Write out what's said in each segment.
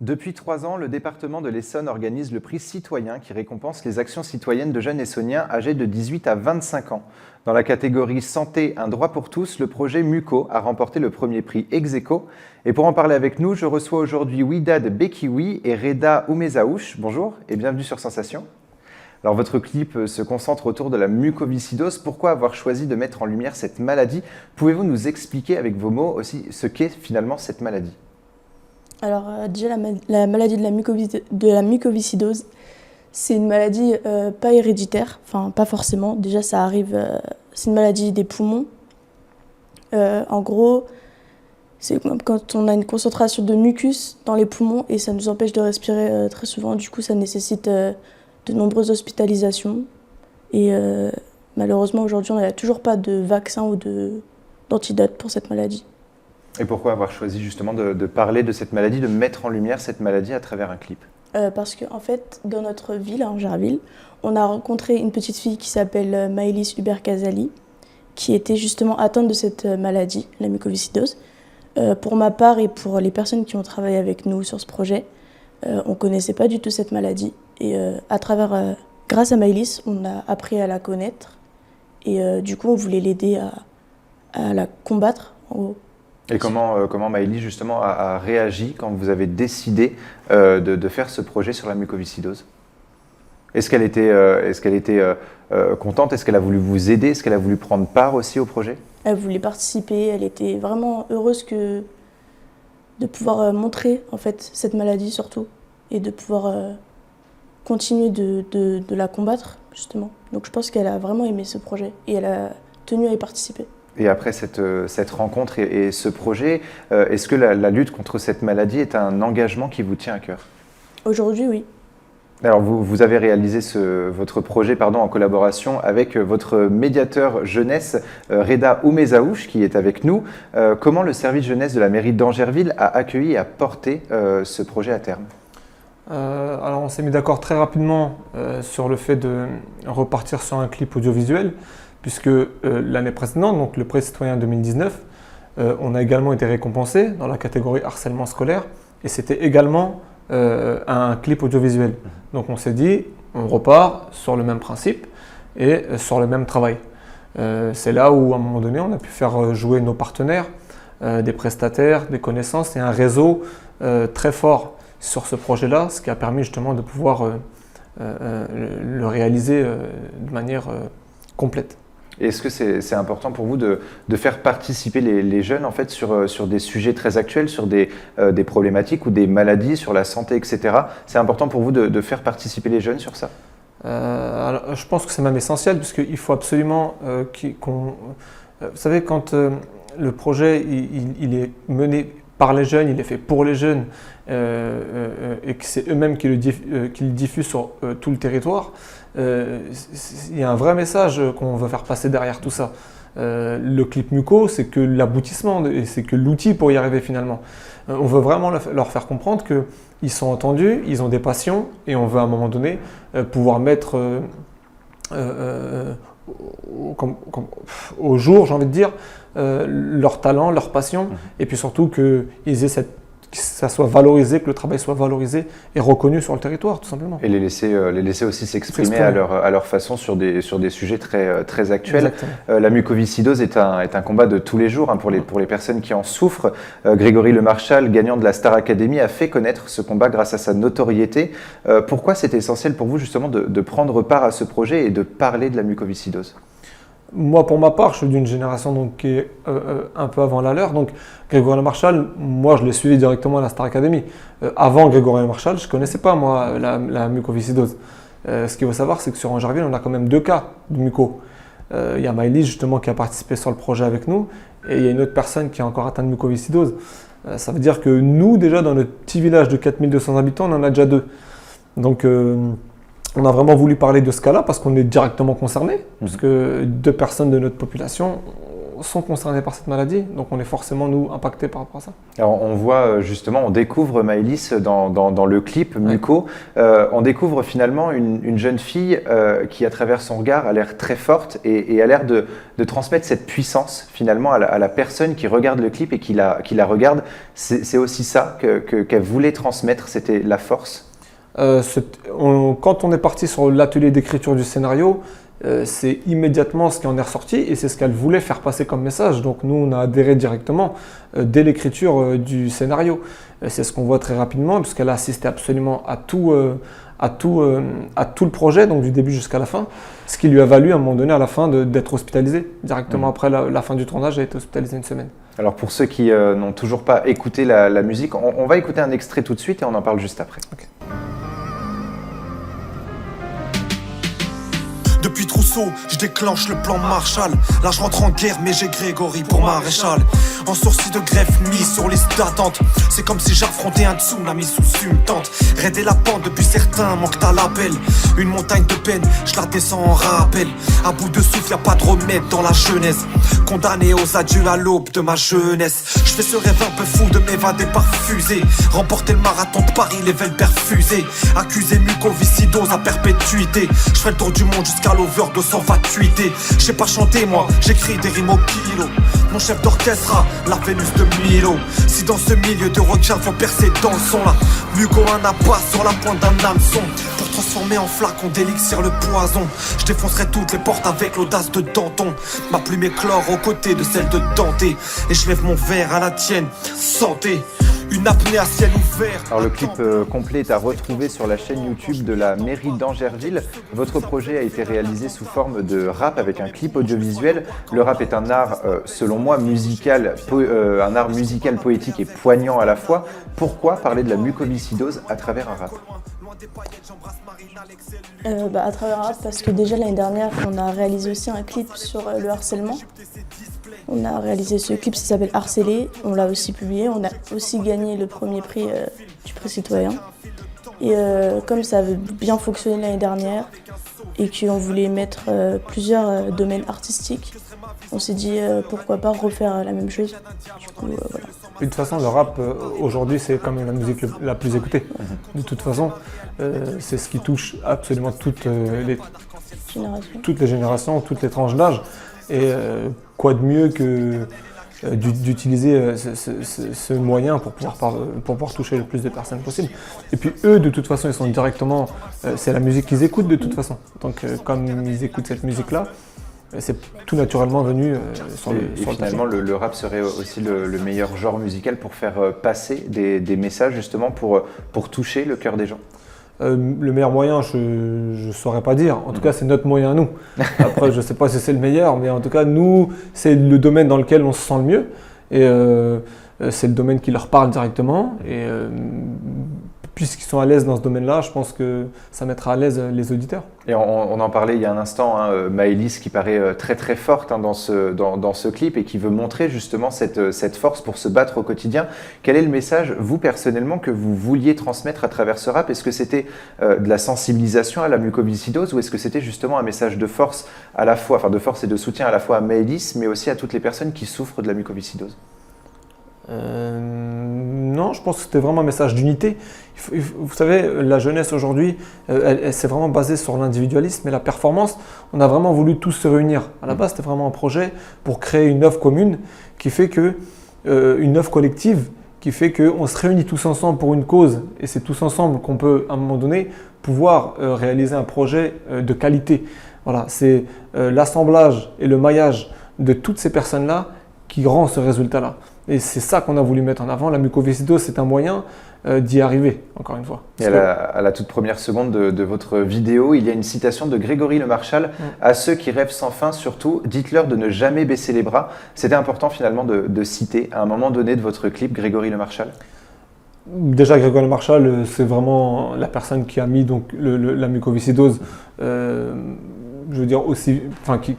Depuis 3 ans, le département de l'Essonne organise le prix citoyen qui récompense les actions citoyennes de jeunes Essonniens âgés de 18 à 25 ans. Dans la catégorie Santé, un droit pour tous, le projet MUCO a remporté le premier prix ex aequo. Et pour en parler avec nous, je reçois aujourd'hui Widad Bekiwi et Reda Oumezaouch. Bonjour et bienvenue sur Sensation. Alors votre clip se concentre autour de la mucoviscidose. Pourquoi avoir choisi de mettre en lumière cette maladie? Pouvez-vous nous expliquer avec vos mots aussi ce qu'est finalement cette maladie? Alors déjà la maladie de la mucoviscidose, c'est une maladie pas héréditaire, enfin pas forcément, déjà ça arrive, c'est une maladie des poumons. En gros, c'est quand on a une concentration de mucus dans les poumons et ça nous empêche de respirer très souvent, du coup ça nécessite de nombreuses hospitalisations. Et malheureusement aujourd'hui on n'a toujours pas de vaccin ou d'antidote pour cette maladie. Et pourquoi avoir choisi justement de parler de cette maladie, de mettre en lumière cette maladie à travers un clip? Parce qu'en fait, dans notre ville, à Angerville, on a rencontré une petite fille qui s'appelle Maëlys Hubert-Casali, qui était justement atteinte de cette maladie, la mucoviscidose. Pour ma part et pour les personnes qui ont travaillé avec nous sur ce projet, on ne connaissait pas du tout cette maladie. Et grâce à Maëlys, on a appris à la connaître. Et du coup, on voulait l'aider à la combattre, en gros. Et comment Maëlys justement a réagi quand vous avez décidé de faire ce projet sur la mucoviscidose? Est-ce qu'elle était contente? Est-ce qu'elle a voulu vous aider? Est-ce qu'elle a voulu prendre part aussi au projet? Elle voulait participer, elle était vraiment heureuse de pouvoir montrer en fait cette maladie surtout et de pouvoir continuer de la combattre justement. Donc je pense qu'elle a vraiment aimé ce projet et elle a tenu à y participer. Et après cette rencontre et ce projet, est-ce que la lutte contre cette maladie est un engagement qui vous tient à cœur? Aujourd'hui, oui. Alors vous avez réalisé votre projet en collaboration avec votre médiateur jeunesse, Reda Oumezaouch, qui est avec nous. Comment le service jeunesse de la mairie d'Angerville a accueilli et a porté ce projet à terme? Alors on s'est mis d'accord très rapidement sur le fait de repartir sur un clip audiovisuel, puisque l'année précédente, donc le prix citoyen 2019, on a également été récompensé dans la catégorie harcèlement scolaire, et c'était également un clip audiovisuel. Donc on s'est dit, on repart sur le même principe et sur le même travail. C'est là où à un moment donné, on a pu faire jouer nos partenaires, des prestataires, des connaissances et un réseau très fort sur ce projet-là, ce qui a permis justement de pouvoir le réaliser de manière complète. Est-ce que c'est important pour vous de faire participer les jeunes en fait sur des sujets très actuels, sur des problématiques ou des maladies, sur la santé, etc. C'est important pour vous de faire participer les jeunes sur ça? Alors, je pense que c'est même essentiel, puisqu'il faut absolument vous savez, quand le projet il est mené par les jeunes, il est fait pour les jeunes, et que c'est eux-mêmes qui le diffusent sur tout le territoire, il y a un vrai message qu'on veut faire passer derrière tout ça. Le clip Muco, c'est que l'aboutissement, et c'est que l'outil pour y arriver finalement. On veut vraiment leur faire comprendre qu'ils sont entendus, ils ont des passions, et on veut à un moment donné pouvoir mettre au jour, j'ai envie de dire, leur talent, leur passion, et puis surtout que ça soit valorisé, que le travail soit valorisé et reconnu sur le territoire, tout simplement. Et les laisser aussi s'exprimer à leur façon sur des sujets très actuels. La mucoviscidose est un combat de tous les jours pour les personnes qui en souffrent. Grégory Lemarchal, gagnant de la Star Academy, a fait connaître ce combat grâce à sa notoriété. Pourquoi c'est essentiel pour vous justement de prendre part à ce projet et de parler de la mucoviscidose? Moi, pour ma part, je suis d'une génération donc, qui est un peu avant la leur. Donc, Grégory Lemarchal, moi, je l'ai suivi directement à la Star Academy. Avant Grégory Lemarchal, je ne connaissais pas, moi, la mucoviscidose. Ce qu'il faut savoir, c'est que sur Angerville, on a quand même 2 cas de muco. Il y a Maëlys, justement, qui a participé sur le projet avec nous. Et il y a une autre personne qui est encore atteinte de mucoviscidose. Ça veut dire que nous, déjà, dans notre petit village de 4200 habitants, on en a déjà 2. Donc, on a vraiment voulu parler de ce cas-là parce qu'on est directement concerné, parce que 2 personnes de notre population sont concernés par cette maladie, donc on est forcément, nous, impactés par rapport à ça. Alors on voit justement, on découvre Maëlys dans le clip Muco, on découvre finalement une jeune fille qui, à travers son regard, a l'air très forte et a l'air de transmettre cette puissance finalement à la personne qui regarde le clip et qui la regarde. C'est aussi ça qu'elle voulait transmettre, c'était la force. Quand on est parti sur l'atelier d'écriture du scénario, c'est immédiatement ce qui en est ressorti et c'est ce qu'elle voulait faire passer comme message. Donc nous, on a adhéré directement dès l'écriture du scénario. C'est ce qu'on voit très rapidement puisqu'elle a assisté absolument à tout le projet, donc du début jusqu'à la fin, ce qui lui a valu à un moment donné à la fin d'être hospitalisée. Directement après la fin du tournage, elle a été hospitalisée une semaine. Alors pour ceux qui n'ont toujours pas écouté la musique, on va écouter un extrait tout de suite et on en parle juste après. Okay. Depuis Trousseau, je déclenche le plan Marshall. Là je rentre en guerre mais j'ai Grégory pour maréchal. En sourcil de greffe mis sur liste d'attente. C'est comme si j'affrontais un tsunami sous une tente. Raider la pente depuis certains manquent à l'appel. Une montagne de peine, je la descends en rappel. À bout de souffle, y'a pas de remède dans la jeunesse. Condamné aux adieux à l'aube de ma jeunesse. Je fais ce rêve un peu fou de m'évader par fusée. Remporter le marathon de Paris, les veines perfusées. Accusé mucoviscidose à perpétuité. Je fais le tour du monde jusqu'à l'overdose sans fatuité. Je sais pas chanter moi, j'écris des rimes au kilo. Mon chef d'orchestre a la Vénus de Milo. Si dans ce milieu de rock faut percer dans le son là, Muco un appât sur la pointe d'un hameçon. Pour transformer en flacon d'élixir le poison. Je défoncerai toutes les portes avec l'audace de Danton. Ma plume éclore aux côtés de celle de Dante. Et je lève mon verre à la tienne, santé. Une apnée à ciel ouvert. Alors le clip complet est à retrouver sur la chaîne YouTube de la mairie d'Angerville. Votre projet a été réalisé sous forme de rap avec un clip audiovisuel. Le rap est un art, selon moi, musical, un art musical, poétique et poignant à la fois. Pourquoi parler de la mucoviscidose à travers un rap ? À travers un rap parce que déjà l'année dernière, on a réalisé aussi un clip sur le harcèlement. On a réalisé ce clip, ça s'appelle Harcelé, on l'a aussi publié, on a aussi gagné le premier prix du prix citoyen. Et comme ça avait bien fonctionné l'année dernière et qu'on voulait mettre plusieurs domaines artistiques, on s'est dit pourquoi pas refaire la même chose. Du coup, voilà. De toute façon, le rap aujourd'hui, c'est quand même la musique la plus écoutée. De toute façon, c'est ce qui touche absolument toutes les générations, toutes les tranches d'âge. Et quoi de mieux que d'utiliser ce moyen pour pouvoir toucher le plus de personnes possible. Et puis eux, de toute façon, ils sont directement... c'est la musique qu'ils écoutent de toute façon. Donc comme ils écoutent cette musique-là, c'est tout naturellement venu sur le finalement, le rap serait aussi le meilleur genre musical pour faire passer des messages justement pour toucher le cœur des gens. Le meilleur moyen, je ne saurais pas dire. En tout cas, c'est notre moyen à nous. Après, je ne sais pas si c'est le meilleur, mais en tout cas, nous, c'est le domaine dans lequel on se sent le mieux. Et c'est le domaine qui leur parle directement. Et puisqu'ils sont à l'aise dans ce domaine-là, je pense que ça mettra à l'aise les auditeurs. Et on en parlait il y a un instant, Maëlys qui paraît très très forte dans ce clip et qui veut montrer justement cette force pour se battre au quotidien. Quel est le message, vous personnellement, que vous vouliez transmettre à travers ce rap ? Est-ce que c'était de la sensibilisation à la mucoviscidose ou est-ce que c'était justement un message de force à la fois, enfin de force et de soutien à la fois à Maëlys, mais aussi à toutes les personnes qui souffrent de la mucoviscidose ? Non, je pense que c'était vraiment un message d'unité. Vous savez, la jeunesse aujourd'hui, elle s'est vraiment basée sur l'individualisme et la performance. On a vraiment voulu tous se réunir. À la base, c'était vraiment un projet pour créer une œuvre commune qui fait que, une œuvre collective qui fait qu'on se réunit tous ensemble pour une cause. Et c'est tous ensemble qu'on peut, à un moment donné, pouvoir réaliser un projet de qualité. Voilà, c'est l'assemblage et le maillage de toutes ces personnes-là qui rend ce résultat-là. Et c'est ça qu'on a voulu mettre en avant. La mucoviscidose, c'est un moyen d'y arriver, encore une fois. Et à la toute première seconde de votre vidéo, il y a une citation de Grégory Le Marchal. À ceux qui rêvent sans fin, surtout, dites-leur de ne jamais baisser les bras. C'était important finalement de citer à un moment donné de votre clip Grégory Le Marchal. Déjà, Grégory Le Marchal, c'est vraiment la personne qui a mis donc, la mucoviscidose, je veux dire aussi, enfin, qui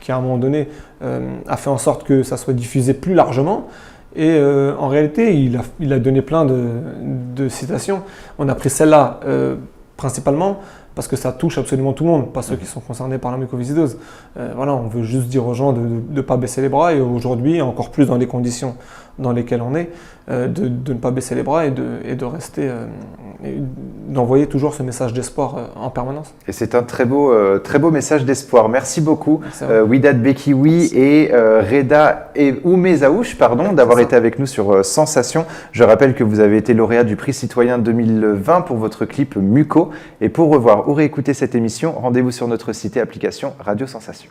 à un moment donné a fait en sorte que ça soit diffusé plus largement. Et en réalité, il a donné plein de citations. On a pris celle-là principalement parce que ça touche absolument tout le monde, pas ceux qui sont concernés par la mucoviscidose. Voilà, on veut juste dire aux gens de ne pas baisser les bras, et aujourd'hui, encore plus dans les conditions dans lesquelles on est, de ne pas baisser les bras et de rester, d'envoyer toujours ce message d'espoir en permanence. Et c'est un très beau message d'espoir. Merci beaucoup, Merci Widad Bekiwi et Reda et Oumezaouch, d'avoir été avec nous sur Sensation. Je rappelle que vous avez été lauréat du prix citoyen 2020 pour votre clip Muco. Et pour revoir ou réécouter cette émission, rendez-vous sur notre site et application Radio Sensation.